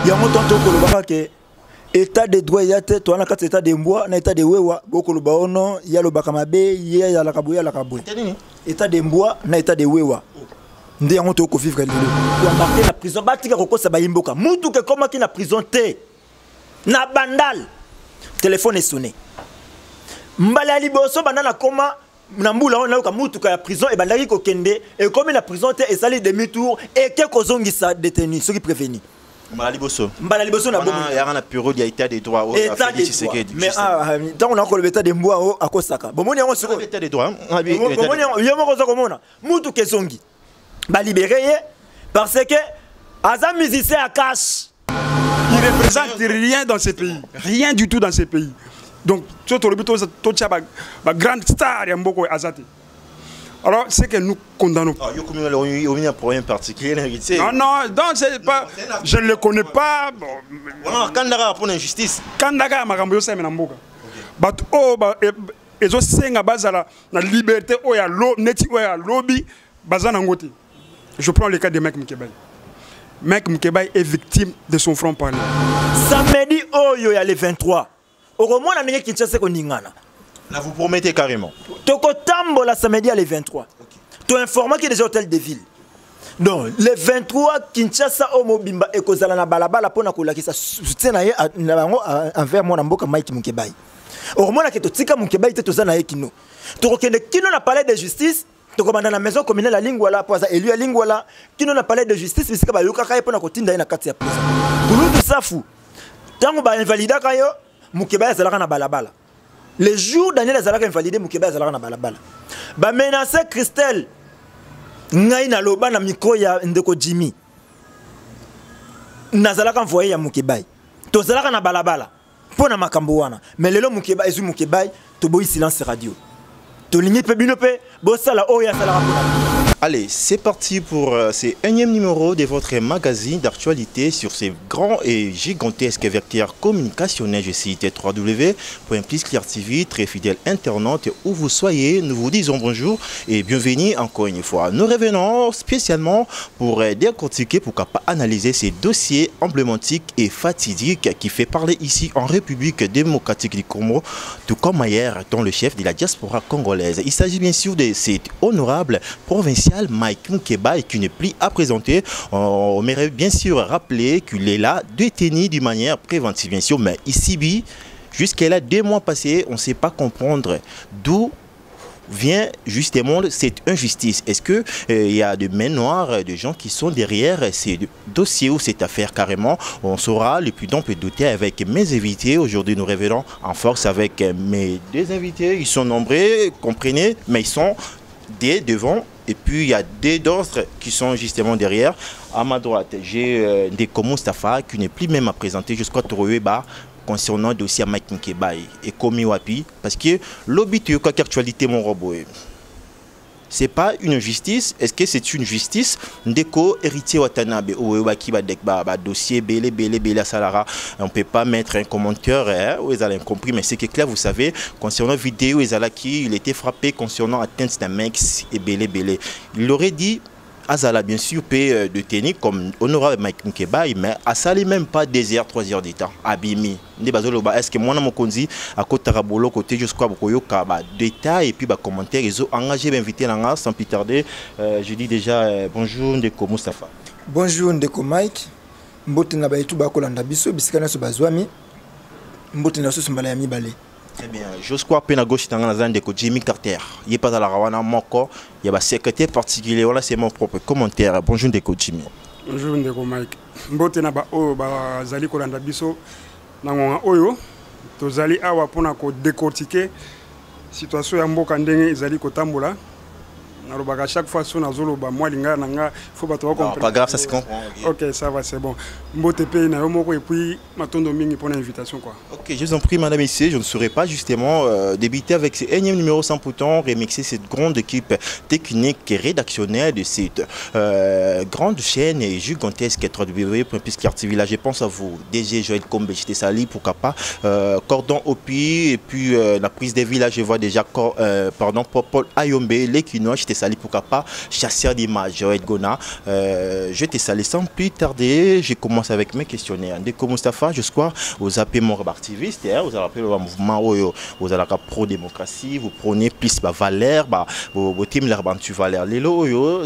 yango tonto ko lobaka ke état de droit ya te to na kati état de mbwa na état de wewa boko loba ono ya lobaka mabe ya la kabuya la kabwe état de mbwa na état de wewa nde yango to ko vivre lelo to embarquer na prison batika kokosa bayimboka mutu ke koma ki na prison te na bandal téléphone est sonné mbala liboso bandana koma na mbula on ka mutu ka prison e bandaki ko kende e comme la prison te esali demi tour et que kozongisa détenu ceux qui prévenus Mbala liboso na bomo ya na bureau de état des droits au Félix Tshisekedi mais tant on a encore le état de mbwa o akosaka bomoni yango siko état des droits bomoni yemo koza komona mutu kesongi ba libérer parce que aza musicien à cash il représente rien dans ce pays rien du tout dans ce pays donc surtout le but to tia ba grande star ya mboko azate. Alors, c'est que nous condamnons. Il y a un problème particulier. Non, donc c'est pas. Je ne le connais pas. Kandara pour l'injustice. Kandara, Marambo, c'est Menamboka. But oh, et je sais que la liberté, oh, il y a lobby, bazanangote. Je prends le cas de Mike Mkebai. Mike Mkebai est victime de son franc-parler. Samedi, oh, il y a les 23. Au moins, on a dit qu'il y a Ningana. Là, vous promettez carrément. Toko Tambo la samedi à les 23. Tu informes qu'il y a des hôtels de ville. Donc, les 23, Kinshasa, Omo Bimba et Kozala na balabala pour na qui ça soutient envers moi Mboka Mike Mkebai. Au moins, que tu tika Mkebai te tozana ekino. Tu reconnais qui nous a parlé de justice. Tu commandes dans la maison communale la lingua là, pour ça élu la lingua là. Qui nous a parlé de justice, mais c'est que bayoka kaya pour na kotinda na kati ya prison. Pour nous tout ça fou. Tango ba invalida kayo, Mkebai azalaka na balabala. Les jours Daniel Azalaka invalidé Mukeba Azalaka na balabala. Ba menacer Christelle. Ngai na loba na micro ya ndeko Jimmy. Nazalaka envoyé ya Mukeba. To zalaka na balabala. Pona makambo wana. Mais lelo Mukeba ezu Mukeba to boyi silence radio. To ligné pe binope bo sala oya sala rapona. Allez, c'est parti pour ce énième numéro de votre magazine d'actualité sur ces grands et gigantesques vecteurs communicationnels. Je cite www.pliscleartv, très fidèle internaute, où vous soyez. Nous vous disons bonjour et bienvenue encore une fois. Nous revenons spécialement pour décortiquer, pourquoi pas analyser ces dossiers emblématiques et fatidiques qui fait parler ici en République démocratique du Congo, tout comme ailleurs, dont le chef de la diaspora congolaise. Il s'agit bien sûr de cet honorable provincial Mike Mkebai qui n'est plus à présenter. On mérite bien sûr rappeler qu'il est là détenu d'une manière préventive bien sûr, mais ici, jusqu'à là 2 mois passés, on ne sait pas comprendre d'où vient justement cette injustice. Est-ce qu'il y a de mains noires, de gens qui sont derrière ces dossiers ou cette affaire carrément? On saura le plus d'ample douter avec mes invités. Aujourd'hui, nous revenons en force avec mes 2 invités. Ils sont nombreux, comprenez, mais ils sont des devant. Et puis il y a des d'autres qui sont justement derrière. À ma droite, j'ai Ndeko Mustafa qui n'est plus même à présenter jusqu'à Toroeba concernant le dossier Mike Mkebai et Komi Wapi. Parce que l'objet de l'actualité, mon robot, c'est pas une injustice. Est-ce que c'est une justice? Ndeko héritier Watanabe ou dossier belé salara. On peut pas mettre un commentaire où ils ont compris, mais c'est que clair, vous savez, concernant vidéo il était frappé concernant atteinte d'un mec et belé. Il aurait dit Azala bien sûr peut de tenir comme honorable Mike Mkebai, mais à ça même pas 2 heures 3 heures de temps abimi. Est-ce que moi na mokonzi à côté rabolo côté jusqu'à bokoyo kaba détails et puis bah commentaires ils ont engagé invité là sans plus tarder. Je dis déjà bonjour Ndeko Mustafa. Bonjour Ndeko Mike. Mbote na ba etu ba kolanda biso bisikana so bazwami. Mbote na so mbala ya mibale. Très bien. Je crois que à gauche, de Jimmy Carter. Il n'est pas dans la Rawana Moko. Il y a un secrétaire particulier. Voilà, c'est mon propre commentaire. Bonjour, Ndeko Jimmy. Bonjour, Ndeko Mike. Mbote na ba o ba zali kolanda biso na ngonga oyo. To zali awa pona ko décortiquer situation ya mboka ndenge ezali kotambola. À chaque fois, si on a zoloba, moi, il faut pas trop comprendre. Pas grave, ça se comprend. Ok, ça va, c'est bon. Mbote pays na yomoko et puis matondo mingi pour l'invitation quoi. Ok, je vous en prie, madame ici, je ne saurais pas justement débuter avec ce énième numéro sans pourtant remixer cette grande équipe technique et rédactionnelle de cette grande chaîne et gigantesque www.pliscleartv. Là, je pense à vous, DG Joël Kombe, j'étais sali, pourquoi pas, Cordon Opi et puis la prise des villages, je vois déjà, pardon, Paul Ayombe, les Kinois, j'étais sali pourquoi pas chasseur d'images Gona. Je vais te saluer sans plus tarder. Je commence avec mes questionnaires. Dès que Mustafa, je crois, vous appelez mon activiste, vous appelez le mouvement, vous allez la pro-démocratie, vous prenez plus de valeurs, vous team l'arbantu valeur.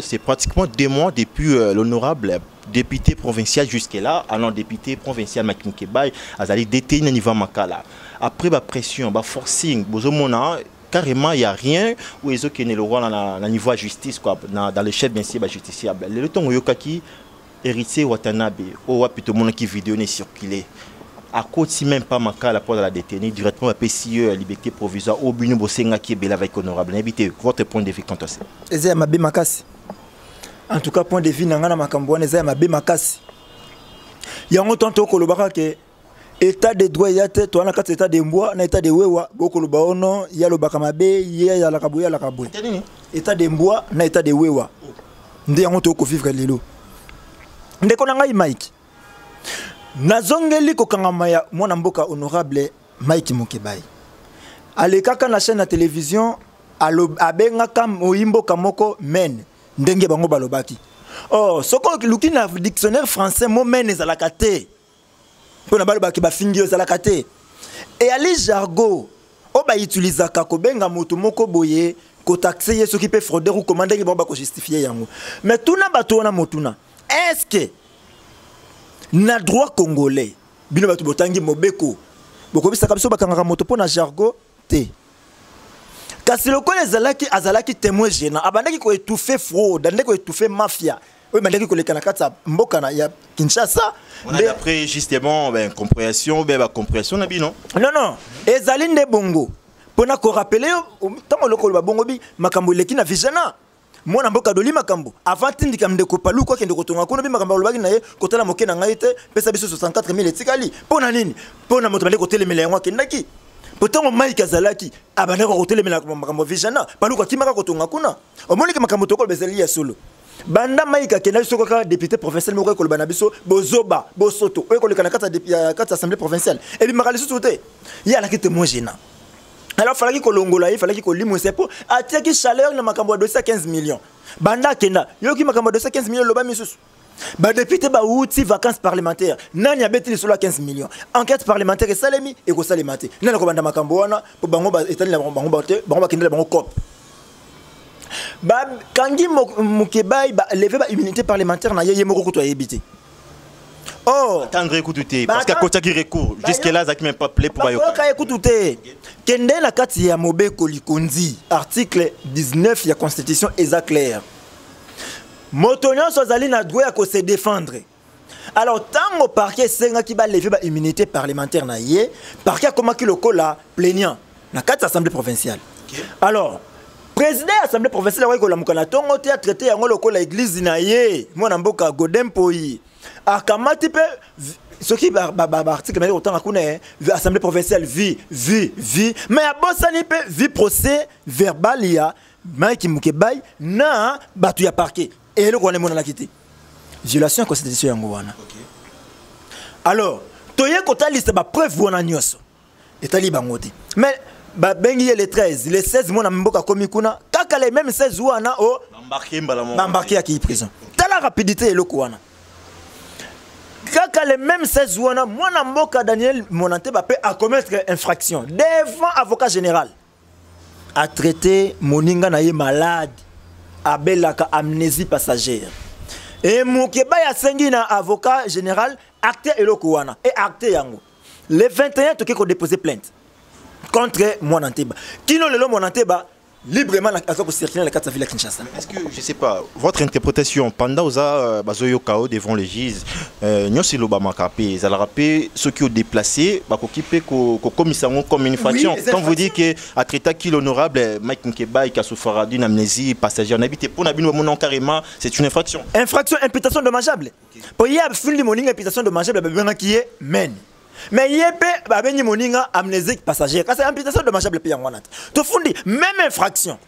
C'est pratiquement 2 mois depuis l'honorable député provincial jusque-là, alors député provincial Mike Bay, Azali détenu niveau Makala. Après la pression, la forcing, carrément il n'y a rien où ils ont le roi dans le niveau de justice, quoi, dans le chef bien sûr justiciable. Le temps où Yokaki héritier Watanabe, ou plutôt mon qui vidéo n'est circulé. À côté si même pas Makala pour la détenue directement à PCE liberté provisoire au Bino Bosenga qui est bel avec honorable. Invitez votre point de vue quant à ça. Ezé Mabe Makasi. En tout cas point de vue nangana makambwana Ezé Mabe Makasi. Yango tonto ko lobaka ke état de droit ya te to na kati état de mboa na état de wewa boko loba ono ya lobaka mabe ya la kabuya la kabwe. État de mboa na état de wewa. Nde yango to ko vivre lelo. Nde ko nanga Mike. Nazongeli ko kangama ya mwana mboka honorable Mike Mukebai. Alekaka na chaîne de télévision abenga kam oyimbo kamoko men ndenge bango balobaki. Oh, soko luki na dictionnaire français mo men ezalaka te. Pona balobaki ba fingi ezalaka te. Et ali jargon o ba utilisaka ko benga moto moko boye ko taxer yeso qui peut frauder ou commander ki ba ko justifier yango. Mais tuna bato na motuna. Est-ce que na droit congolais bino bato botangi mobeko boko bisaka biso bakangaka moto pona jargon te. Kasi loko ezalaki azalaki témoin gênant abandaki ko étouffer fraude ndeko ko étouffer mafia oui bandaki ko lekana kata mboka na ya Kinshasa on a après justement compréhension compréhension na bino non ezali nde bongo pona ko rappeler tango loko ba bongo bi makambo leki na vijana mwana mboka doli makambo avant tindika ndeko palu ko kende ko tonga kono bi makambo lobaki na ye kotala moke na ngai te pesa biso 64000 etikali pona nini pona moto bale ko telemela yango kendaki pourtant Mike Azalaki abana ko telemela makambo vijana palu ko kimaka ko tonga kuna omoni ke makambo toko bezeli ya solo banda Mike akenda soko ka député provincial moko ko bana biso bozoba bosoto ko lekana kata assemblée provinciale et bi makali soute ya la kite mo gênant. Alors fallait que Longola, il fallait que Limo Sepo attire qui chaleur na makambo 215 millions. Banda kenda, yo ki makambo 215 millions loba misusu. Ba député ba outi vacances parlementaires. Nani abeti sur 15 millions. Enquête parlementaire et salemi et ko salemate. Nana ko banda makambo wana po bango ba etali la bango ba te, bango ba kenda bango cop. Ba kangi Mukebai ba lever ba immunité parlementaire na yeye moko ko to yebité. Oh, attendre écouter parce qu'à côté qui recourt jusque là ça qui même pas plaît pour ayo. Écoutez, kende na kati ya Mobeko Likondi article 19 ya constitution eza clair. Motonyo sozali na droit ya ko se défendre. Alors tango parquet senga ki ba lever ba immunité parlementaire na ye, parquet comment ki lokola plaignant na kati assemblée provinciale. Alors président de l'Assemblée provinciale ko la mukana tongo te a traité yango lokola église na ye, mwana mboka Godempoi. Akamati pe ce qui article mais autant akune assemblée provinciale vie mais a bosani pe vie procès verbal ya Mike Mukebai na batu ya parquet et le connaît mona nakiti violation constitution yango wana. Alors toye kota liste ba preuve wana nyoso etali bangote mais ba bengi les 13 les 16 mona mboka komi kuna kaka les mêmes 16 wana o embarqué à qui prison tala rapidité et le wana kaka les mêmes 16 wana mwana mboka Daniel Monante Bape a commettre infraction devant avocat général a traité moninga na ye malade abelaka amnésie passagère et Mukebai a sengi na avocat général acte eloko wana et acte yango le 21 toke ko déposer plainte contre Monanteba kino lelo Monanteba librement pour circuler la carte de la ville à Kinshasa. Est-ce que, je ne sais pas, votre interprétation, pendant que Bazoyo Kao devant les juges, nous sommes l'Obama Kapé, ils ont rappelé ceux qui ont déplacé, comme une infraction. Quand vous dites qu'à traiter qui l'honorable Mike Mukebai qui a souffert d'une amnésie passagère, on habite pour Nabino Monon carrément, c'est une infraction. Infraction, imputation dommageable. Pour y avoir fini mon imputation dommageable, qui est men. Mais yépe babeni moninga amnésique passager kasi imputation dommageable pe yango nat to fundi même infraction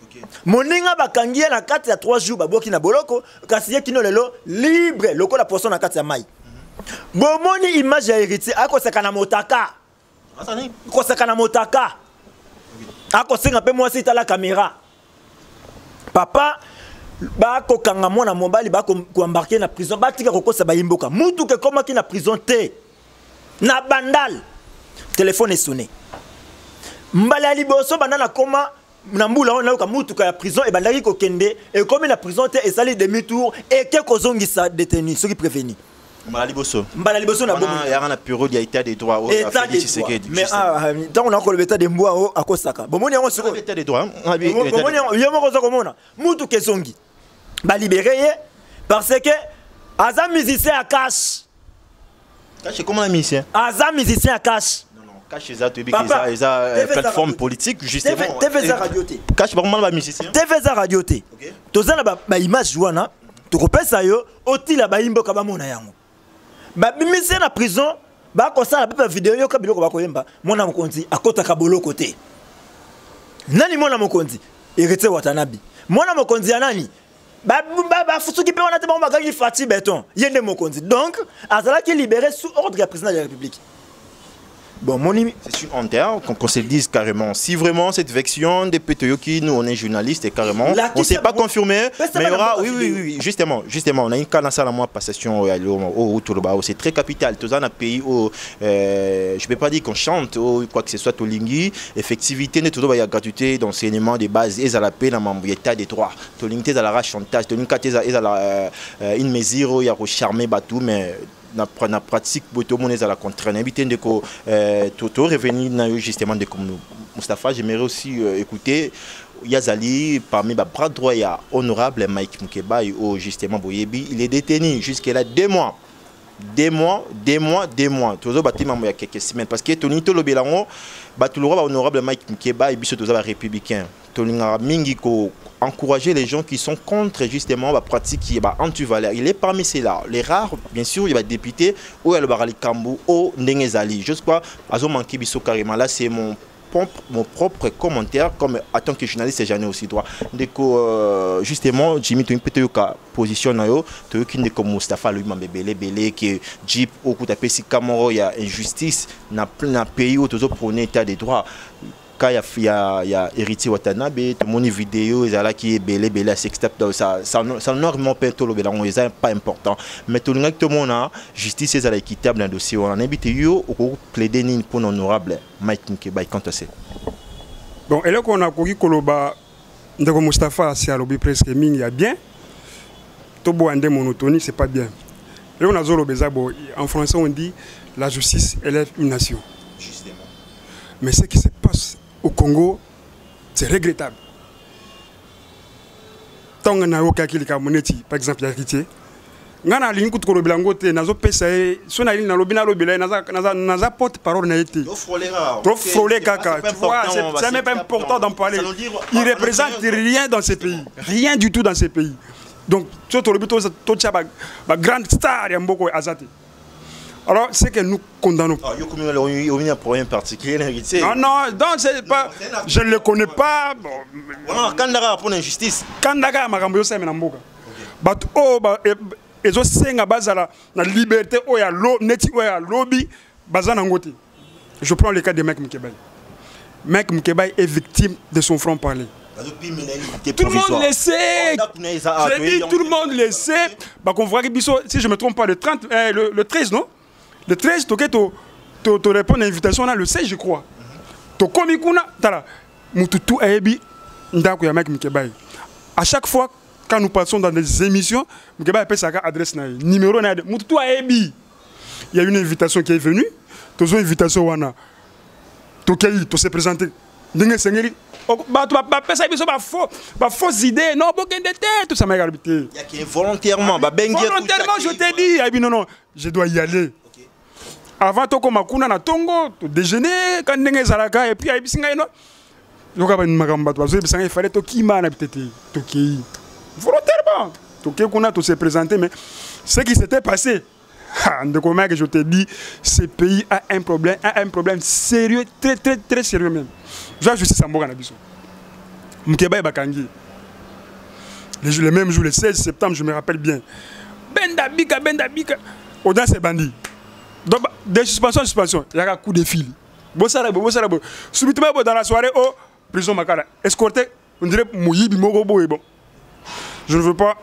moninga bakangia na kati ya 3 jours baboki na boloko kasi yekino lelo libre loko la poisson na kati ya mai bomoni image ya héritier ako sekana motaka ko sekana motaka ako senga pe moi sita la caméra papa ba ko kanga mona mobali ba ko embarquer na prison ba tika ko sa ba yimboka mutu ke koma ki na prison te na bandal téléphone est sonné mbala liboso banana koma na mbula on ka mutu ka prison e bandaki ko kende e comme na prison te e sali demi tour et que ko zongisa détenu ceux qui prévenir mbala liboso na bomo ya na bureau de état des droits au mais tant on a encore le état de mboa a kosaka bomoni yango siko état des droits bomoni yemo ko komona mutu ke zongi ba libéré parce que aza musicien à cash comment un musicien aza musicien à cash cash eza to bikisa eza plateforme politique justement TV za radio te cash ba ba musicien TV za radio te tozana ba image wana to kopesa yo otila ba imboka ba mona yango ba musicien na prison ba ko sala ba vidéo yo ka biloko ba ko yemba mona mokonzi akota ka boloko te nani mona mokonzi Héritier Watanabe mona mokonzi ya nani ba fusuki pe wana te ba magangi Fati Beton yende mokonzi donc azala qui libéré sous ordre du président de la République. Bon, c'est une honte qu'on se dise carrément. Si vraiment cette vection des Petoyoki, nous on est journalistes et carrément, on ne s'est pas confirmé, mais il y aura, oui, justement, on a une canne à moi passation au Touloba, c'est très capital. Tous un pays où je ne peux pas dire qu'on chante ou quoi que ce soit Tolingi, effectivité, il y a gratuité d'enseignement de base et à la paix dans l'état des droits. Tolingi est à la chantage, Tolingi est à la une mesure, il y a charmé bateau, mais na pratique tout le monde est à la contrainte invité de ko tout revenir justement de comme Moustapha j'aimerais aussi écouter Yazali parmi les bras droits il y a honorable Mike Mukeba ou justement Boyebi il est détenu jusqu'à là 2 mois toujours bâtiment il y a quelques semaines parce que Tony Tolobelango batulora honorable Mike Mukeba et biso tous républicain Tolinga mingi ko encourager les gens qui sont contre justement la pratique qui est anti-valeur. Il est parmi ceux-là. Les rares, bien sûr, il y a des députés ou il y a le Barali Kambu ou Ndengezali. Je crois, Azo Manki Bisso carrément là, c'est mon propre commentaire comme en tant que journaliste j'en ai aussi droit donc justement Jimmy tu peux te position nayo tu qui comme Moustapha lui m'a belé que Jeep au coup d'appel si Camaro il y a injustice na plein pays où toujours prôner état des droits quand il y a Héritier Watanabe tout mon vidéo ils là qui est belé à sextape ça normalement pas tout le bélan c'est pas important mais tout le monde a justice est équitable dans dossier on a invité yo au plaider ni pour honorable Mike Mukeba quand c'est bon et là qu'on a koki koloba ndeko Moustapha c'est à lobby presque mingi ya bien to boande monotonie c'est pas bien et on a zolo bezabo en français on dit la justice élève une nation justement mais ce qui se passe au Congo, c'est regrettable. Tant qu'on a eu quelqu'un qui par exemple, Héritier, on a ligne contre le blanc côté, on a pesé, son ligne dans le bina le bilan, on a porte-parole n'a été. Trop frôlé caca. Tu vois, c'est même pas important d'en parler. Il ne représente rien dans ces pays, rien du tout dans ces pays. Donc, surtout le but, tout ça, la grande star, il y a beaucoup azati. Alors, c'est que nous condamnons. Il y a un problème particulier. Non, donc c'est pas. Je ne le connais pas. Kandaga pour l'injustice. Kandaga, ma gambo, c'est un mboka. But oh, ils ont cinq à base à la liberté, oh, il y a neti, oh, il y a lobby, bazan angote. Je prends le cas de Mike Mukeba. Mike Mukeba est victime de son franc-parler. Tout le monde le sait. Je dis, tout le monde le sait. On voit que si je ne me trompe pas, le 13, non? Le 13, tu réponds à l'invitation, le 16, je crois. Tu komikuna, tala, mututu aebi, ndako ya Mike Mukeba. À chaque fois, quand nous passons dans des émissions, Mukeba appelle sa adresse, numéro, mututu aebi. Il y a une invitation qui est venue, tu as une invitation, tu s'es présenté. Ndenge sengeli, fausse idée, non, tout ça m'a garbité. Il y a volontairement, je t'ai dit, non, je dois y aller. Avant to koma kuna na tongo to déjeuner quand ndenge zalaka et puis abisinga ino yoka ba magamba to azo bisanga il fallait to kima na peut-être to ki volontairement to ki kuna to se présenter mais ce qui s'était passé ndeko mec je te dis ce pays a un problème sérieux très sérieux même je justice amboka na biso Mukeba bakangi le même jour le 16 septembre je me rappelle bien benda bika audace et bandit. Donc, des suspensions, il y a un coup de fil. Subitement, dans la soirée, prison Makara, escorté, on dirait Mouyibi Mogobo et bon. Je ne veux pas.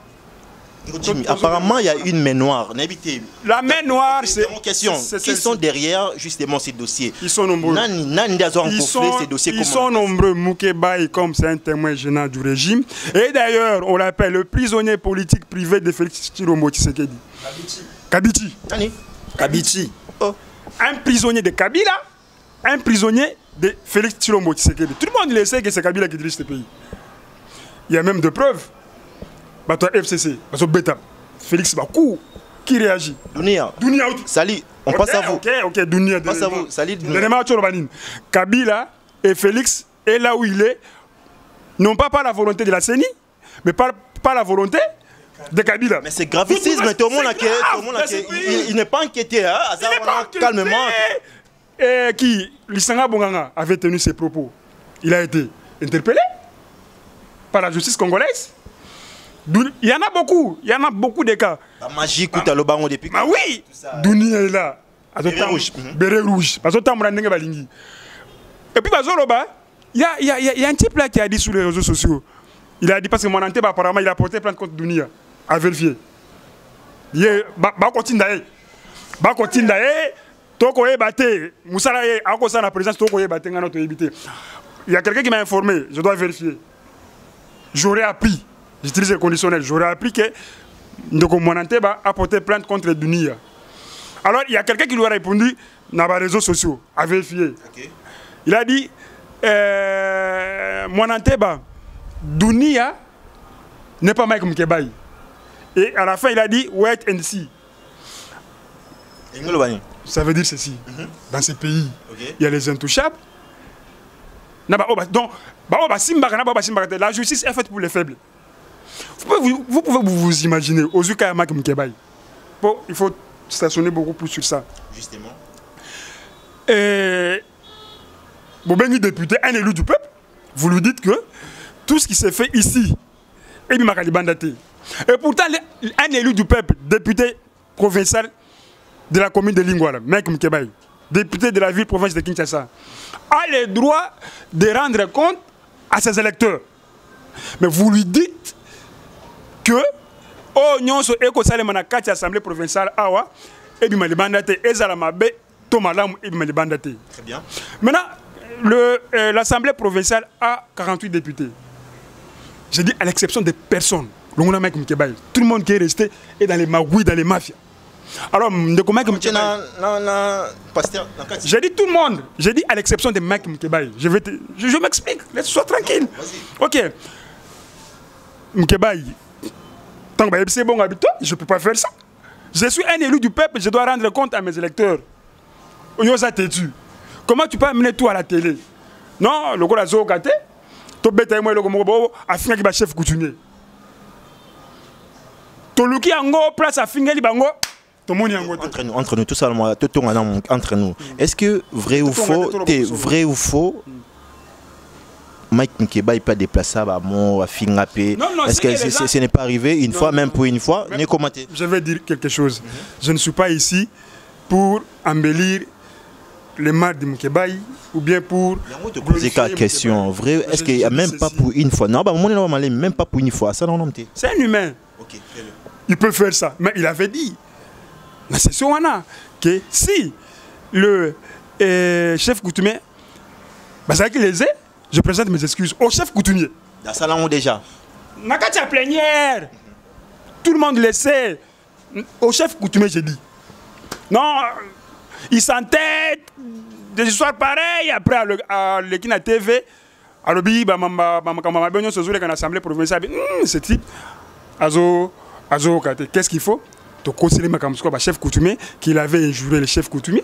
Jimmy, apparemment, il y a une main noire. La main noire, c'est... Qui sont derrière justement ces dossiers? Ils sont nombreux. Ils sont nombreux. Moukébaï, comme c'est un témoin gênant du régime. Et d'ailleurs, on l'appelle le prisonnier politique privé de Félix Tshilombo Tshisekedi. Kabiti. Kabiti. Oh. Un prisonnier de Kabila, un prisonnier de Félix Tshilombo Tshisekedi. Tout le monde le sait que c'est Kabila qui dirige ce pays. Il y a même des preuves. Bato FCC, Bato Beta, Félix Bakou, qui réagit? Dunia. Sali, on passe à vous. Ok, Dunia. On passe à vous. Sali, Kabila et Félix est là où il est, non pas par la volonté de la CENI, mais par la volonté de Kabila. Mais c'est gravissime, mais tout le monde il n'est pas inquiété. Hein? Il n'est pas inquiété. Calmement. Qui, Lissanga Bonganga, avait tenu ses propos. Il a été interpellé par la justice congolaise. Il y en a beaucoup de cas. La magie coûte à l'Obango depuis. Bah oui, Dunia est là. Béret rouge. Parce que et puis, il y a un type là qui a dit sur les réseaux sociaux. Il a dit parce que mon antenne, apparemment, il a porté plainte contre Dunia. À vérifier. Il est. Ba continue d'aller. Toko est batté. Moussala est à cause de la présence. Toko est batté. Il y a quelqu'un qui m'a informé. Je dois vérifier. J'aurais appris. J'utilise le conditionnel. J'aurais appris que Ndoko Monanteba a porté plainte contre Dunia. Alors, il y a quelqu'un qui lui a répondu dans les réseaux sociaux, à vérifier. Okay. Il a dit Monanteba, Dunia n'est pas Mike Mkebaï. Et à la fin, il a dit wait and see. Ça veut dire ceci. Dans ces pays, il y a les intouchables. Donc, la justice est faite pour les faibles. Vous pouvez vous imaginer, aux yeux de Mike Mkebaï. Bon, il faut stationner beaucoup plus sur ça. Justement. Et Bobeni député, un élu du peuple, vous lui dites que tout ce qui s'est fait ici est du Makalibandaté. Et pourtant, un élu du peuple, député provincial de la commune de Lingouala, Mike Mkebaï, député de la ville province de Kinshasa, a le droit de rendre compte à ses électeurs. Mais vous lui dites que oh nyonso eko salema na kati assemblée provinciale awa ebi malibandate ezala mabe to malamu ebi malibandate. Très bien. Maintenant l'assemblée provinciale a 48 députés. J'ai dit à l'exception de personnes. Tout le monde qui est resté est dans les magouilles, dans les mafias. Alors, j'ai dit tout le monde. J'ai dit à l'exception de Mike Mkebaï. Je m'explique. Sois tranquille. Ok. Mkebaï. C'est bon, je ne peux pas faire ça. Je suis un élu du peuple, je dois rendre compte à mes électeurs. Comment tu peux amener tout à la télé? Non, le gars a zogate. Tu bête moi le gars a fini avec chef coutumier. Tu luki ango place à finir li bango. Entre nous, tout ça, entre nous. Est-ce que vrai ou faux, Mike Mkebaï n'est pas déplaçable à Mo, à Fingapé? Est-ce que ce n'est pas arrivé une fois, même pour une fois? Je vais dire quelque chose. Je ne suis pas ici pour embellir les marques de Mkebaï ou bien pour... Je vais te poser la question. Vrai, est-ce qu'il n'y a même pas pour une fois? Non, même pas pour une fois. C'est un humain. Il peut faire ça. Mais il avait dit, c'est Sowana, que si le chef coutumier, je présente mes excuses au chef coutumier. Dans ça, là, déjà. Nakatia plénière. Tout le monde le sait. Au chef coutumier, j'ai dit. Non, il s'entête des histoires pareilles. Après, à l'Ekina TV, à l'Obi, l'Assemblée provinciale, ce type, qu'est-ce qu'il faut? Tu conseilles le chef coutumier qu'il avait injuré le chef coutumier.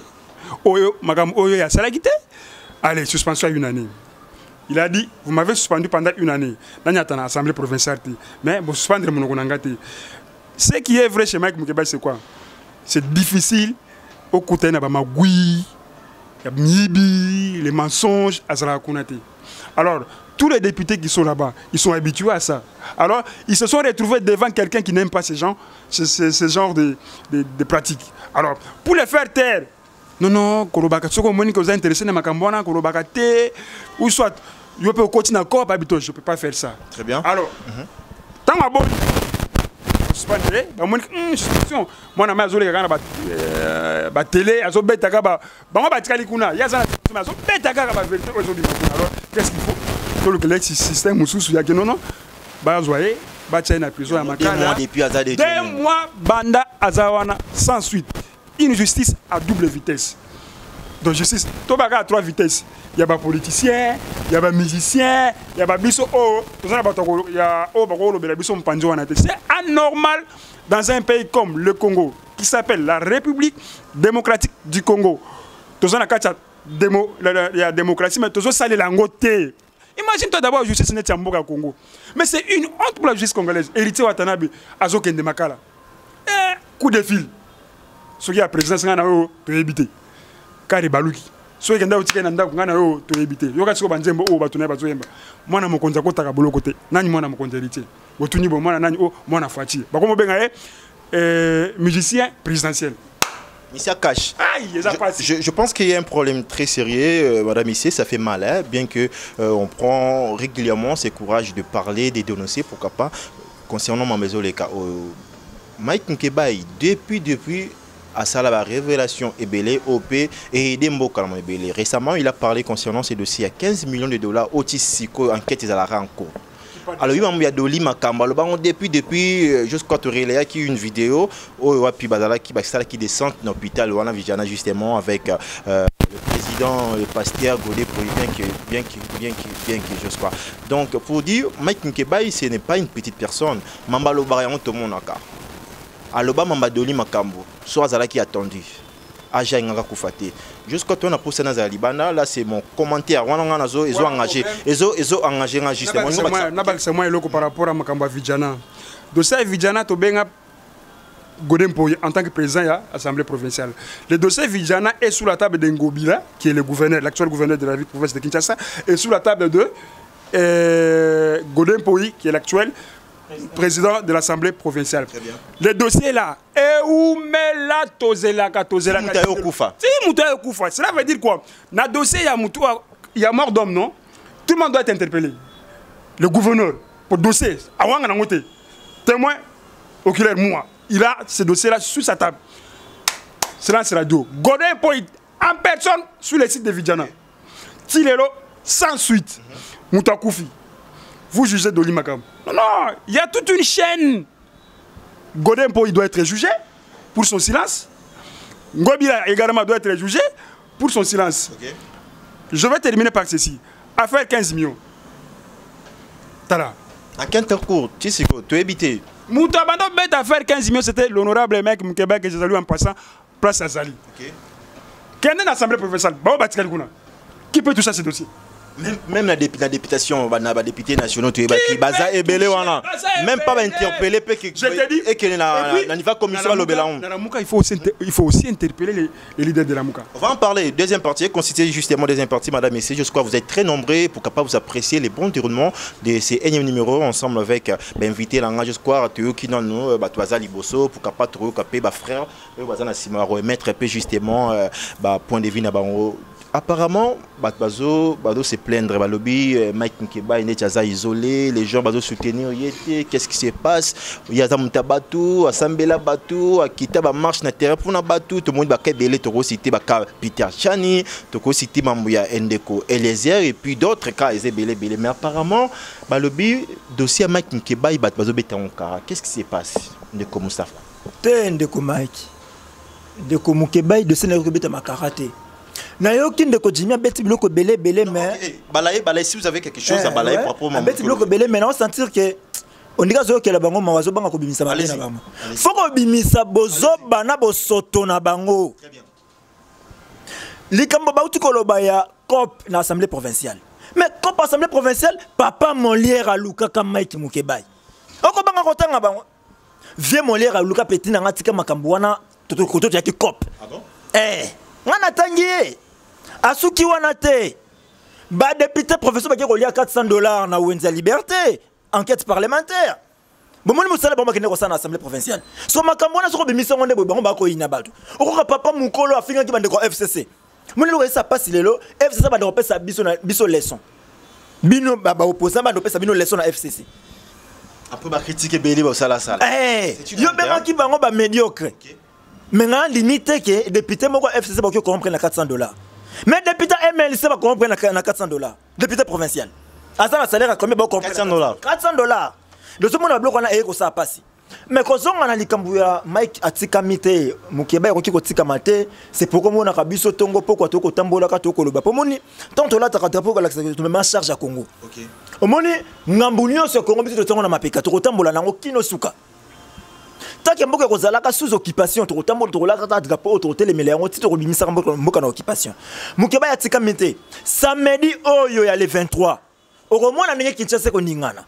Allez, suspension à une année. Il a dit, vous m'avez suspendu pendant une année. Dans l'Assemblée provinciale. Mais vous suspendez mon Ngonangate. Ce qui est vrai chez Mike Mkebaï, c'est quoi? C'est difficile. Au côté de Magui, les mensonges, alors, tous les députés qui sont là-bas, ils sont habitués à ça. Alors, ils se sont retrouvés devant quelqu'un qui n'aime pas ce genre de pratiques. Alors, pour les faire taire, non, Kolobaka, ce que vous intéressé dans Makambona, Kolobaka, ou soit, je peux continuer encore, je ne peux pas faire ça. Très bien. Alors, tant tant ma bonne suspendre ba mon institution moi na ma zo le kana ba télé azo betaka ba bango ba tikali kuna ya za ma zo betaka ba vérité aujourd'hui. Alors qu'est-ce qu'il faut tout le système mususu ya que non ba zoyer ba tient na prison ya makala depuis azade 2 mois banda azawana sans suite, une justice à double vitesse. Donc justice to baka à 3 vitesses. Il y a des politiciens, il y a des musiciens, il y a des biso oh, c'est anormal dans un pays comme le Congo qui s'appelle la République démocratique du Congo. Il y a démocratie mais tout ça les langoté. Imagine-toi d'abord justice net au Congo. Mais c'est une honte pour la justice congolaise. Héritier Watanabe Azokende Makala. Coup de fil. Ce qui a présidence ngana yo to éviter. Kari baluki. So ikenda utika na ndako ngana yo to éviter. Yo kasi ko banzembo o batuna bazoyemba. Mwana mokonza ko taka boloko te. Nani mwana mokonza héritier. Botuni bo mwana nani o mwana fati. Bakomo benga musicien présidentiel. Monsieur Cash, je pense qu'il y a un problème très sérieux, Madame Issé, ça fait mal, hein, bien que on prend régulièrement ce courage de parler, de dénoncer, pourquoi pas, concernant ma maison les cas. Mike Nkebai, depuis à ça la révélation Ebele, OP et Edembo Kalama Ebele. Récemment, il a parlé concernant ces dossiers à 15 millions de dollars, Otis Siko, enquête à la en cours. Alors il y a Doli Makamba, depuis jusqu'à Torelea qui une vidéo où qui descend dans l'hôpital Wana Vijana justement avec le président, le pasteur Godé bien que je crois. Donc pour dire Mike Nkebai ce n'est pas une petite personne. Mamba Lobayan tout le monde encore. Aloba Mamba Doli Makambo, soit Zala qui attendu. Aja Ngaka Koufate. Jusqu'à toi, on a poussé dans la Libana, là c'est mon commentaire. Ils ont engagé. Ils ont engagé justement. C'est moi par rapport à Makamba Vijana. De ça, Vijana, tu as Godempo en tant que président de l'Assemblée provinciale. Le dossier Vijana est sous la table de Ngobila, qui est le gouverneur, l'actuel gouverneur de la ville provinciale de Kinshasa, et sous la table de Godempo, qui est l'actuel président de l'Assemblée provinciale. Le dossier là, où met la tozela. Cela veut dire quoi? Dans le dossier, il y a mort d'homme, non? Tout le monde doit être interpellé. Le gouverneur, pour le dossier, témoin oculaire, moi, il a ce dossier-là sur sa table. Cela c'est radio. Godin Poït, en personne, sur le site de Vidjana. Tilelo, sans suite. Moutakoufi. Vous jugez Doli Makam. Non, il y a toute une chaîne. Godin Poït doit être jugé pour son silence. Ngobila également doit être jugé pour son silence. Okay. Je vais terminer par ceci. Affaire 15 millions. Tala. À quel temps court, tu sais quoi, tu es habité. Moutabando bête affaire 15 millions, c'était l'honorable mec Mkeba que j'ai salué en passant, place à Zali. Quelle est l'Assemblée provinciale? Qui peut toucher ce dossier? Même la députation, les députés nationaux, même pas interpeller. Je te dis, il faut aussi interpeller les leaders de la Mouka. On va en parler. Deuxième partie, constitué justement deuxième partie, madame et messieurs. Je crois que vous êtes très nombreux pour capable vous apprécier les bons déroulements de ces énièmes numéros ensemble avec l'invité Langa. Je crois que qui dans nous, Batoisa Liboso, pour capable trouver capé frère, remettre un peu justement point de vue na bango. Apparemment, Bazo se plaindre, Balobi, Mike Nkeba, il est isolé, les gens Bazo soutenir, qu'est-ce qui se passe? Il y a Zamuta Batou, Asambela Batou, Akita marche na terre pour na Batou, tout le monde va kebele, tout cité Peter Chani, tout cité Mamouya Ndeko, Eliezer et puis d'autres cas, ils belé. Mais apparemment, Balobi, dossier Mike Nkeba, il Bazo Betankara. Qu'est-ce qui se passe? Ndeko Moustapha. Ndeko Mike. Ndeko Mukeba, de Sénégal Betamakaraté. Nayoki ndeko Jimia beti biloko belé mais balaye si vous avez quelque chose à balayer proprement beti biloko belé mais on sentir que on diga zo ke la bango mawazo banga ko bimisa bana bango faut ko bimisa bozo bana bosoto na bango. Très bien. Likambo bauti ko lobaya COP na assemblée provinciale mais COP assemblée provinciale papa Molière a luka ka Mike Mukebai oko banga ko tanga bango vie Molière a luka petit na ngatika makambo wana toto koto ya ki COP. Ah bon? Ngana tangiye asuki wana te ba député professeur ba kolia $400 na Wenza Liberté enquête parlementaire bomoni musala ba makene ko sana assemblée provinciale so makambo na so ko bimisa ngonde bango ba ko ina bato okoka papa mukolo afinga ki bande ko FCC moni lo ça passe lelo FCC ba de pesa biso leçon bino ba opposant ba de pesa bino leçon na FCC Après ba critiquer belé ba sala sala. Yo bema ki bango ba médiocre. Mais nga limite que député moko FCC ba ko comprendre na $400. Mais député MLC ba comprendre na $400. Député provincial. Asa na salaire combien ba comprendre $400. $400. De ce monde na bloc on a eko ça passe. Mais quand on a likambu ya Mike atika mite mukeba ko kiko tika mate c'est pourquoi on a kabiso tongo poko to ko tambola ka to ko loba pomoni tant to la ta drapeau ko la to me charge à Congo. OK. Omoni ngambunyo so Congo biso to na mapeka to ko tambola nango kino suka. Tant que mboka ko zalaka sous occupation to ko tambola to la ta drapeau to telemele yango ti to ko bimisa mboka na occupation. Mukeba ya tika mite samedi oyo ya le 23. Okomona ndenge Kinshasa ko ningana.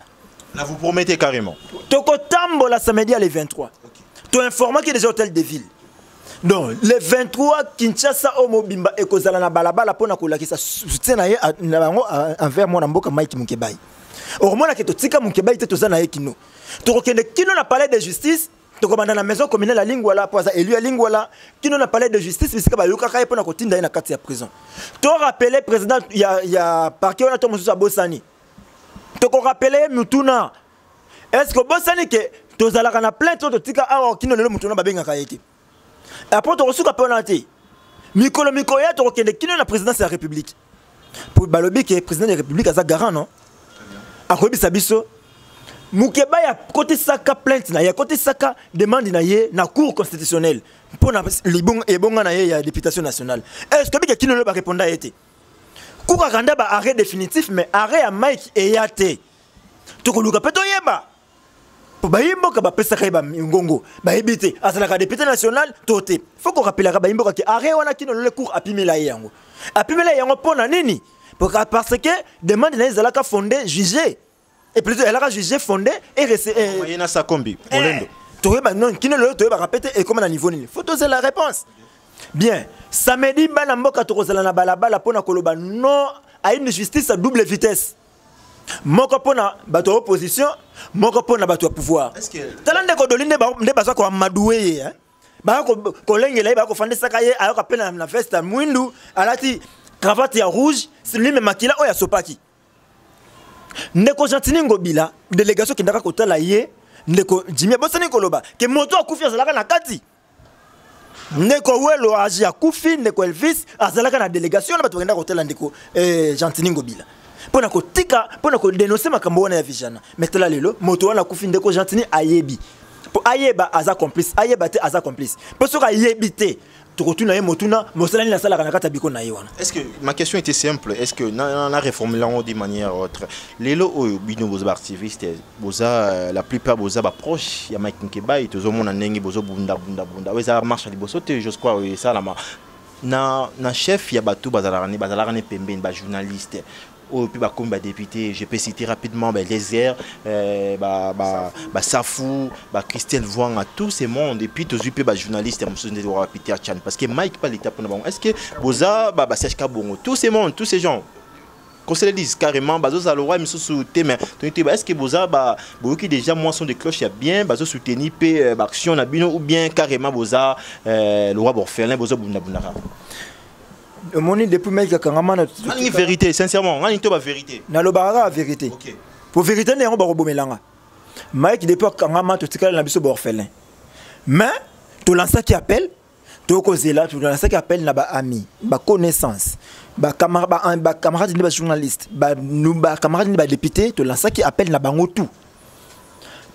Là, vous promettez carrément. Toko tambola samedi à les 23. Tu informes qu'il y a des hôtels de ville. Donc, les 23, Kinshasa, Omobimba, et Kozala na balabala, pour na ça soutient envers mon amboka Mike Mukebai. Au moins, que tu tika Mukebai, tu es na ekino. Tu reconnais qui n'a parlé de justice. Tu commandes la maison communale la lingua pour ça élu la lingua qui n'a parlé de justice parce que ba yoka kai pour na kotinda na kati ya prison. Tu rappelé président il y a parquet on a tombé sur Bosani. Tu te rappelles Mutuna? Est-ce que Bosani que tu as la plainte de Tika Awa qui ne le Mutuna Babenga Kaiti? Après, tu as reçu la penalité. Mikolo Mikoya, tu reconnais qui est la présidence de la République? Pour Balobi, qui est président de la République, à Zagaran, non? À Kobi Sabiso. Mukeba, il y a côté Saka plainte, il y a côté Saka demande na cour constitutionnelle. Pour Libong et Bonga, il y a députation nationale. Est-ce que qui ne le répondre à été? Kuka kanda ba arrêt définitif mais arrêt à Mike et Yate. Tu koluka peto yeba. Pour ba yimbo ka ba pesa ka ba ngongo. Ba ebité asala ka député national toté. Faut qu'on rappelle ka ba yimbo ka arrêt wana kino le cours apimela yango. Apimela yango pona nini? Parce que demande na ezala ka fondé jugé. Et plutôt elle a jugé fondé et il y a ça combi. Molendo. Tu ba non kino le to ba répéter et comment à niveau nini? Faut doser la réponse. Bien, samedi, bana mboka tokozala na balabala pona koloba non à une justice à double vitesse. Moko pona bato opposition, moko pona bato pouvoir. Est-ce que talande ko doline ne baza ko amadoué hein? Ba ko lengela ba ko fande sakaye ayo ka pena na veste mwindu alati cravate ya rouge, celui même makila oya sopaki. Ndeko Gentini Ngobila, délégation qui ndaka kotala ye, ndeko Jimmy Bosani koloba ke moto akufia zalaka na kati. Ndeko welo aji akufi ndeko Elvis azalaka na délégation na bato kenda kotela ndeko Gentini Ngobila. Pona ko tika pona ko dénoncer makambo wana ya vijana. Metela lelo moto wana akufi ndeko Gentini ayebi. Po ayeba aza complice, ayeba te aza complice. Poso ka yebite tokotuna ye motuna mosalani na sala kana kata biko na ye wana. Est-ce que ma question était simple, est-ce que na reformulant de manière autre lelo oyo bino boza activiste boza la plupart boza ba proche ya Mike Mukebai tozo mona ndenge bozo bunda weza marche liboso te je crois ça la na chef ya bato bazala ne pembeni ba journaliste ou puis bah comme député je peux citer rapidement les airs Safou Christelle Voang à tous ces mondes et puis tous les journalistes Peter Chan parce que Mike pas l'étape est-ce que Boza Serge Kabongo tous ces mondes tous ces gens qu'on se le dise carrément bazo zalora mais sous thème est-ce que Boza qui déjà moi sont des cloches il y a bien bazo soutenir pe action na bino ou bien carrément Boza le roi Borfelin Boza bunda moni depuis Mike Kangama na une vérité sincèrement ngani to ba vérité na lo baraka vérité. OK. Pour vérité ne on ba robomelanga. Mike depuis Kangama to tikala na biso Borfelin. Mais to lança qui appelle to kozela to lança qui appelle na ba ami, ba connaissance, ba camarade ni ba journaliste, ba camarade ni ba député to lança qui appelle na bango tout.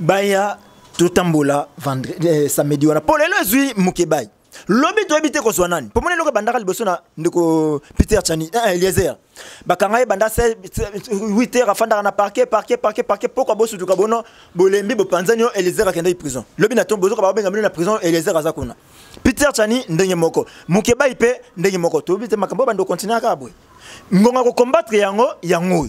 Ba ya to tambola vendredi samedi wana pour le zui Mukebai. Lobi to habite ko swanani pour mona loka bandaka liboso na ndeko Peter Chani Eliezer bakanga banda 8h afanda na parquet pourquoi bosu tuka bono bolembi bo panzanyo Eliezer akenda prison lobi na tombozo ka ba benga na prison Eliezer azakuna Peter Chani ndenge moko Mukeba ipe ndenge moko to bite makambo bando continuer ka boy ngonga ko combattre yango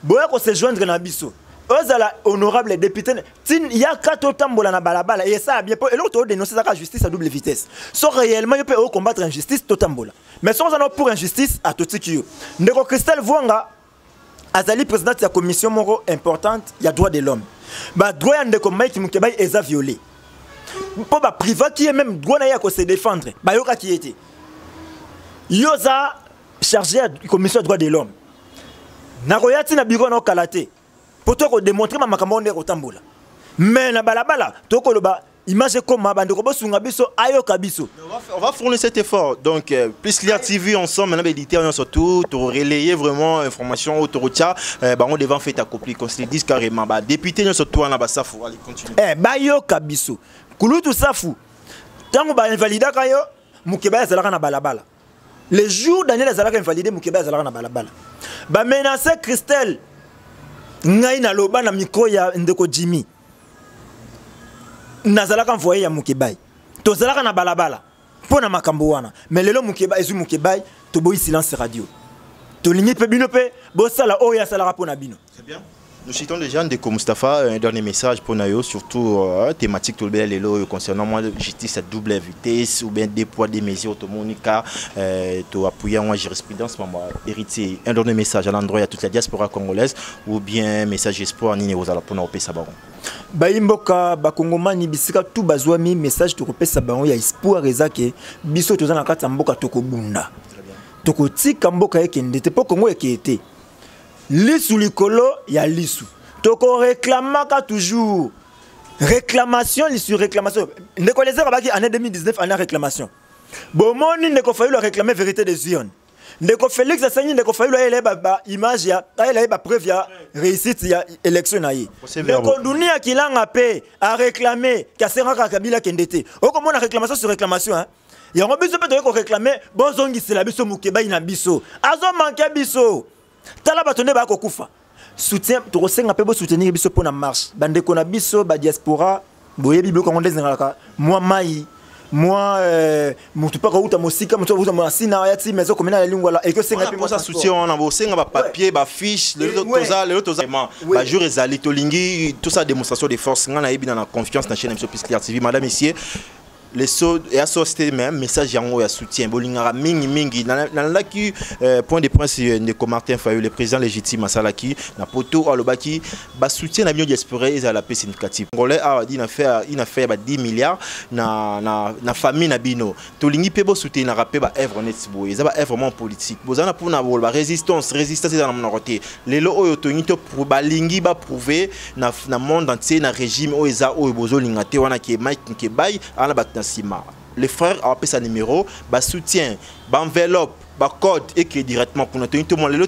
boya ko se joindre na biso Ozala honorable député tin ya kato tambola na balabala et ça bien et l'autre dénoncer ça justice à double vitesse so réellement il peut combattre injustice to tambola mais sans en pour injustice à tout tikio ndeko Christelle Voanga azali président de la commission moro importante il y a droit de l'homme ba droit ya ndeko Mike Mukebai eza violé pour ba privé qui est même droit na ya ko se défendre ba yoka qui était yoza chargé à commission de droit de l'homme na koyati na biro na kalaté pour te démontrer ma makambo ndeko tambola mais na balabala tokoloba image comme bandeko bosunga biso ayoka biso. On va fournir cet effort. Donc, plus Clear TV ensemble, maintenant, l'éditeur, surtout, tu relayer vraiment information autour de ça. On devant faire ta copie, comme se dit carrément. Député, surtout, on a ça, faut aller continuer. Bayoka biso. Kulutu safu. Tango ba invalida kayo, mukeba zalaka na balabala. Les jours Daniel zalaka invalidé, mukeba zalaka na balabala. Ba menacer Christelle. Ngai na loba na micro ya ndeko Jimmy. Nazalaka envoyé ya Mukebai. Tozalaka na balabala. Pona makambo wana. Mais lelo Mukebai ezu Mukebai to boyi silence radio. To lingi pe bino pe bo sala oya sala pona bino. Très bien. Nous citons déjà Ndeko Moustapha, un dernier message pour Nayo, surtout thématique tout le lelo concernant moi justice à double vitesse ou bien des poids des mesures automonica to appuyer en jurisprudence maman héritier. Un dernier message à l'endroit à toute la diaspora congolaise ou bien message espoir ni aux ala pona opesa baron. Baimboka bakongomani bisika tout bazwami message to kopesa baron ya espoir ezake biso tozana kata mboka tokobunda. Toko tika mboka ekende te po Kongo ekete. Lisu likolo ya lisu. Toko réclamaka toujours. Réclamation, lisu réclamation. Ndeko les baki année 2019 année réclamation. Bomoni ndeko fayu réclamer vérité des Zion. Ndeko Félix Assanyi ndeko fayu ba image ya ba preuve ya réussite ya élection na yi. Ndeko dunia kilanga pe a réclamer Kasseraka Kabila kendete. Okomona réclamation sur réclamation hein. Yango biso pe to ko réclamer bozongi c'est la biso Mukeba ina biso. Azo manquer biso. Tala batone ba kokufa. Soutien to kosenga pe bo soutenir biso pona marche. Bande ko na biso ba diaspora boye biblo ko ndeze ngaka. Moi mai moi mutu pa ko uta mosika mutu uta masina ya ti mezo komena la lingua la et que senga pe mo ça soutien on a bo senga ba papier ba fiche le toza ba jour ezali to lingi tout ça démonstration de force ngana yebi na confiance na chaîne Plus Clear TV madame messieurs. Les sauts et associés même message yango ya soutien bolingara mingi dans la qui point de presse de Martin Fayou le président légitime Salaki na poto alobaki ba soutien na bien d'espérer ils à la paix significative congolais a dit il a fait 10 milliards na famille na bino to lingi pe bo soutien na rapé ba œuvre net boy ça ba œuvre vraiment politique bozana pour na ba résistance dans mon côté lelo oyo to ngito pour ba lingi ba prouver na monde entier na régime o eza o bozo lingate wana ki Mike Nkebai ala ba les frères ont appelé sa numéro, bah soutien, bah enveloppe, bah code écrit directement pour notre tout le monde.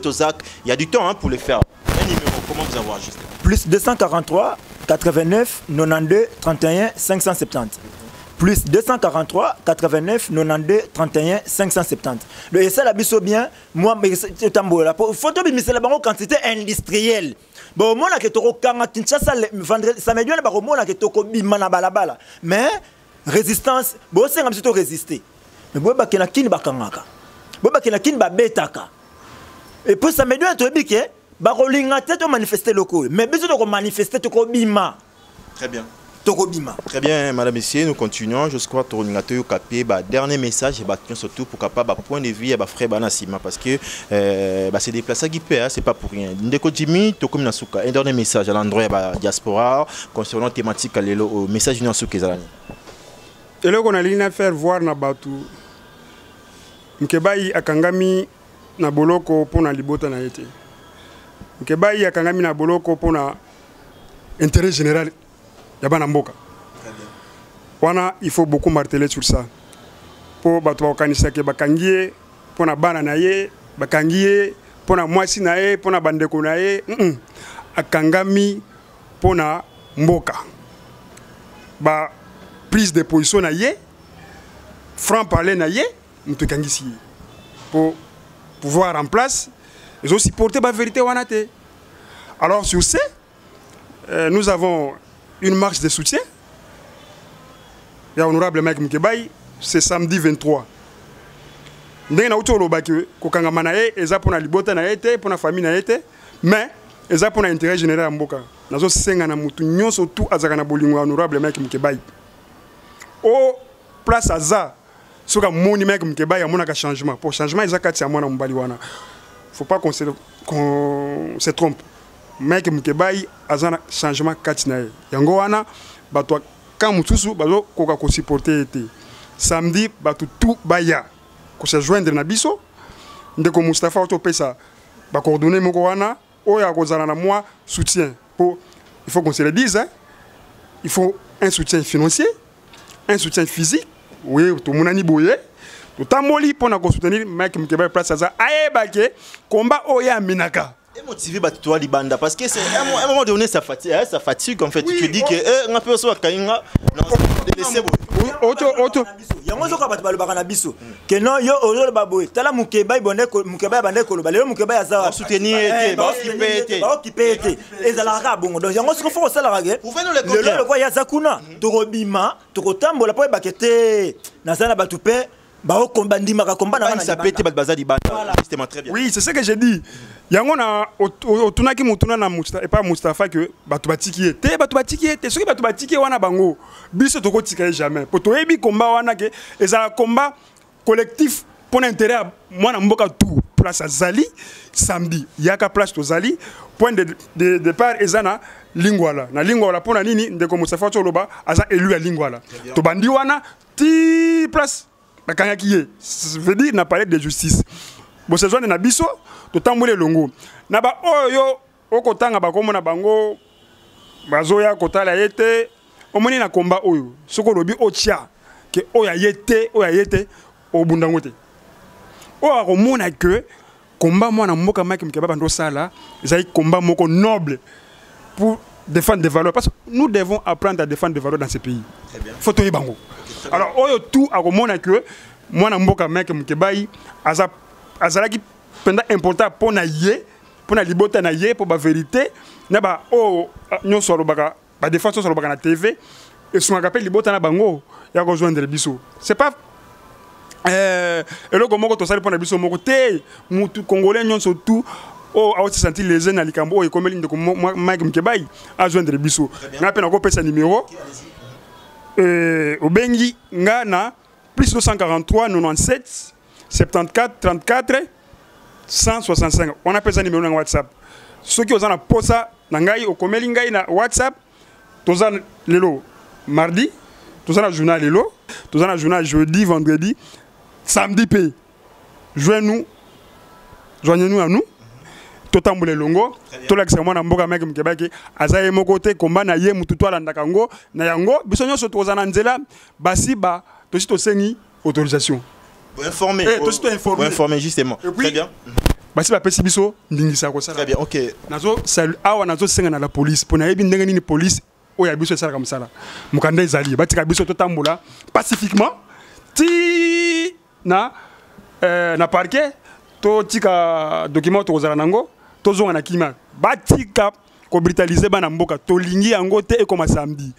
Il y a du temps hein, pour le faire. Un numéro, comment vous avez ajusté? Plus 243 89 92 31 570. Plus 243 89 92 31 570. Le ça la biso bien, moi c'est tambola. Photo bimisela bango quantité industrielle. Bon moi la que toko kanga Kinshasa vendredi samedi na ba mona que toko bima na balabala. Mais résistance, bon c'est comme si tu résister. Mais bon bah kena kin bakangaka. Bon bah kena kin ba betaka. Et puis ça me doit être biké, ba rolinga tête manifester locaux. Mais besoin de manifester to ko bima. Très bien. Toko bima. Très bien madame messieurs, nous continuons. Je crois to rolinga to capé ba dernier message et ba surtout pour capable point de vue ba frère Banasima parce que bah c'est déplacé qui paie, c'est pas pour rien. Ndeko Jimmy to comme nasuka. Un dernier message à l'endroit ba diaspora concernant thématique lelo message nasuka ezalani. Et là, on a ligne à faire voir na batu. Mkebai akangami na boloko pona libota na été. Mkebai akangami na boloko pona intérêt général ya bana mboka. Wana il faut beaucoup marteler sur ça. Po batu bakanisa ke bakangie pona bana na ye, bakangie pona mwasi na ye, pona bandeko na ye. Akangami pona mboka. Ba prise de position na yé, franc parler na yé, mtukangisi pour pouvoir en place, ils ont supporté la vérité wanate. Alors sur ce, nous avons une marche de soutien. Il y a honorable Mike Mkebai, c'est samedi 23. Ndenge na uto lobaki ko kangama na ye, eza pona libota na yete, pona famille na yete, mais eza pona intérêt général mboka. Nazo senga na mutu nyonso tout azaka na bolingo honorable Mike Mkebai. Au place à ça, ce que mon mec Mkebai a mon changement. Pour changement, ils ont moi na faut pas qu'on se trompe. Mec Mkebai a un changement katina. Yango wana batwa quand mutusu bazo koka ko supporter été. Samedi batu tout baya ko se joindre na biso. Ndeko Moustapha auto pesa ba coordonner moko wana oya ko zana na moi soutien. Pour il faut qu'on se le dise hein. il faut un soutien financier, un soutien physique. Oui, tout le monde a boyé. Tout le monde pour soutenir Mike Mukeba place à ça. Aïe, combat Oya Minaka. Et motivé toi Libanda parce que c'est un moment donné ça fatigue en fait. Oui, tu dis que on peut soit kainga non laisser auto yango zoka bato balobaka na biso que non yo ozolo baboy tala Mukeba ibonde Mukeba bande koloba lelo Mukeba ya za soutenir été ba occuper été ezalaka bongo donc yango siko faut sala rage pouvez nous les combien le quoi ya zakuna tokobima tokotambola po ebakete na sana batu pe ba combat ndimaka combat na ça pété baza Libanda justement très bien. Oui, c'est ce que j'ai dit. Yango na otunaki mutuna na Mustafa et pas Mustafa que batu batiki était ce que batu batiki wana bango biso toko tika jamais poto ebi combat wana ke ezala combat collectif pour intérêt moi na mboka tout place à Zali samedi yaka place to Zali point de départ ezana lingwala na lingwala pona nini ndeko Mustafa Toloba aza élu ya lingwala to bandi wana ti place bakangaki veut dire na parler de justice bon saison na biso to tambole longo na ba oyo okotanga bakomona bango bazoya kotala yete omoni na komba oyo soko lobi otia ke oya yete obundango te o akomona que komba mwana mboka Mike Mukeba bando sala ezai komba moko noble pour défendre des valeurs parce que nous devons apprendre à défendre des valeurs dans ce pays. Très bien. Faut toyer bango. Alors oyo tout akomona que mwana mboka Mike Mukeba azalaki pendant important pour na libota na ye pour ba vérité na ba o nyonso lobaka ba défense so lobaka na TV et son rappel libota na bango ya ko joindre biso c'est pas eloko moko to sali pour na biso moko te mutu congolais nyonso tout o a aussi senti les jeunes na likambo e komeli ndeko Mike Mukeba a joindre biso na pena ko pesa numéro obengi ngana plus 243 97 74 34 165. On appelle ça numéro dans WhatsApp. Ceux qui ont un posa, nangai au komeli ngai na WhatsApp, tous en lelo mardi, tous en journal lelo, tous en journal jeudi, vendredi, samedi pay. Joignez-nous à nous. Totambule longo, to la kisema na mboka Mike Mukeba ki azaye mokote komba na ye mututu ala ndakango na yango bisonyo so tozana nzela basi ba to sito sengi autorisation. Informer justement. Très bien. Basi ba pesi biso ndingisa ko sala. Très bien. OK. Nazo salut awa nazo senga na la police pona yebi ndenge nini police oya biso sala comme ça là. Mukanda ezali batika biso to tambola pacifiquement ti na parquet to tika document to zala nango to zonga na kima batika ko brutaliser bana mboka to lingi yango te et comme samedi.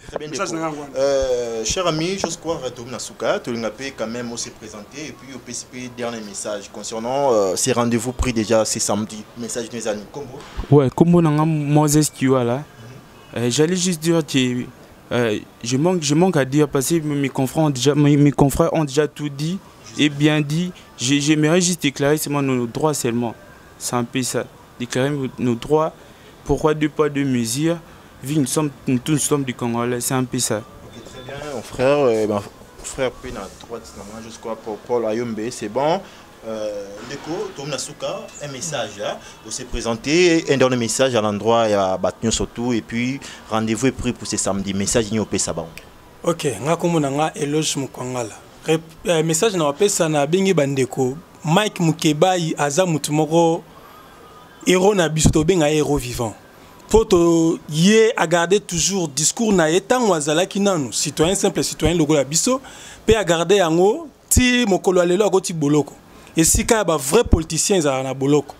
Cher ami, je crois retourner na Souka, to linga pe quand même se présenter et puis au PCP dernier message concernant ces rendez-vous pris déjà ce samedi. Message mes amis Combo. Ouais, Combo nanga Moses Kiwa là. J'allais juste dire que je manque à dire parce que mes confrères ont déjà tout dit et bien dit. J'aimerais juste déclarer seulement nos droits seulement. C'est un peu ça. Déclarer nos droits. Pourquoi deux poids, deux mesures? Vu nous sommes du Congolais, c'est un peu ça. Okay, très bien, mon frère. Frère Pena, droite, jusqu'à Paul Ayombe, c'est bon. Deko, Tom Souka, un message là, pour se présenter, un dernier message à l'endroit à Batnyo surtout, et puis rendez-vous est pris pour ce samedi. Message Nyope Sabon. Ok, nga éloge Mukongala. Message na wapesa na bengi bandeko Mike Mukeba aza mutumoko héros na biso to benga héros vivant. Poto yé a garder toujours discours na etan wazalaki nanu citoyen simple citoyen logo la biso pe a garder yango ti mokolo alelo akoti boloko. Et si ka ba vrai politicien za na boloko.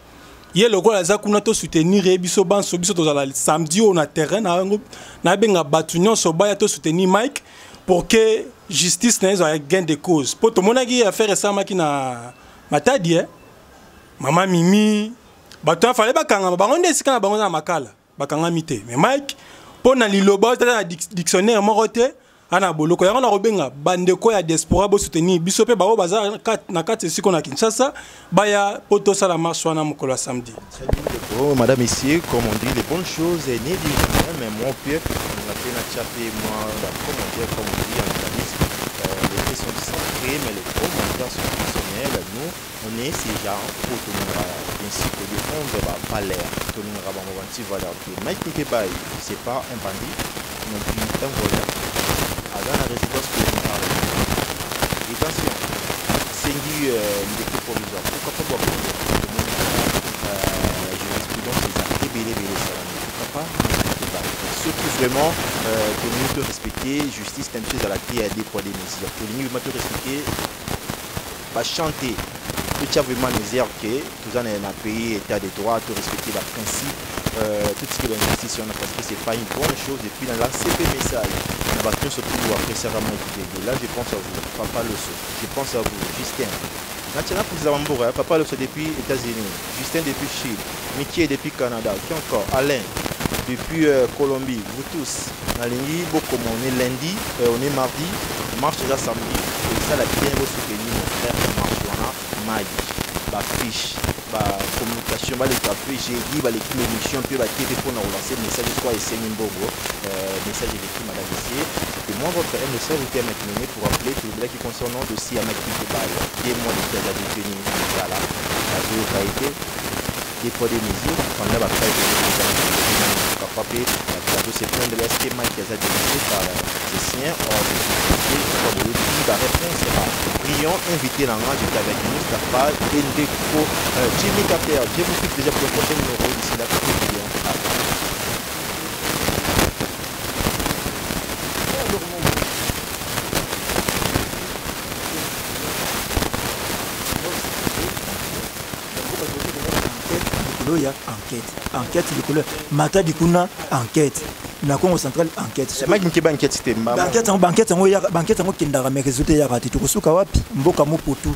Yé logo la za kuna to soutenir biso banso biso to za samedi on a terrain na benga batunyon so ba ya to soutenir Mike pour que justice n'a gain de cause. Pour tout le monde qui a fait récemment qui na matadi maman Mimi bato fallait pas kanga ba onde sika ba ngona makala ba kanga mité mais Mike pour na liloba ta dictionnaire morote ana boloko yango na robenga bandeko ya diaspora bo soutenir biso pe ba o baza na 4 siko na Kinshasa ba ya poto sala marche wana mokolo samedi. Très bien. Oh, madame ici comme on dit les bonnes choses est né mais mon pied on a fait la chapé moi comment on dit en journalisme les faits sont centrés mais les commentaires sont personnels nous on est ces gens pour tout le monde ainsi que défendre pas l'air tout le monde va Mike Mukeba c'est pas un bandit non plus voilà à la résidence provisoire. Attention, c'est une décret provisoire. Pourquoi pas boire jurisprudence des actes bélé ça. Pourquoi pas? Surtout vraiment, pour nous de respecter justice, c'est une chose à la clé à des poids des mesures. Pour nous de respecter, pas chanter. Tu as vraiment les airs que tout un pays état de droit, de respecter le principe, tout ce qui est l'institution, parce que ce n'est pas une bonne chose. Et puis dans la CP message, on va tout surtout après ça vraiment écouter. Là, je pense à vous, Papa Loso. Je pense à vous, Justin. Maintenant, pour les Papa Loso depuis les États-Unis, Justin depuis Chine, Mickey depuis Canada, qui encore, Alain depuis Colombie, vous tous. Dans les lignes, comme on est lundi, on est mardi, on marche déjà samedi. Et ça, la bien vous soutenir mon frère, Magi, la fiche, la communication, les cafés, j'ai dit, les émissions, puis la téléphone, on lancer le message de toi et c'est Nimbogo, message écrit Madame Dessier. Et moi, votre message vous permet de pour appeler tout le qui concerne le dossier à Maki Kebal. Des mois de faire la détenue, voilà, la vérité, des poids des mesures, on a la taille de frappé, la dossier plein de l'SK Mike qui a été dénoncé par ses siens, la réponse sera brillant, invité dans l'ange avec Moustapha et Ndeko Jimmy Carter. Je vous fixe déjà pour le prochain numéro d'ici là. Il y a enquête du couleur mata du kuna enquête na Congo central enquête c'est maki mkiba enquête c'était banquette ngo kindara mais résultat ya rati to kusuka wapi mboka moputu.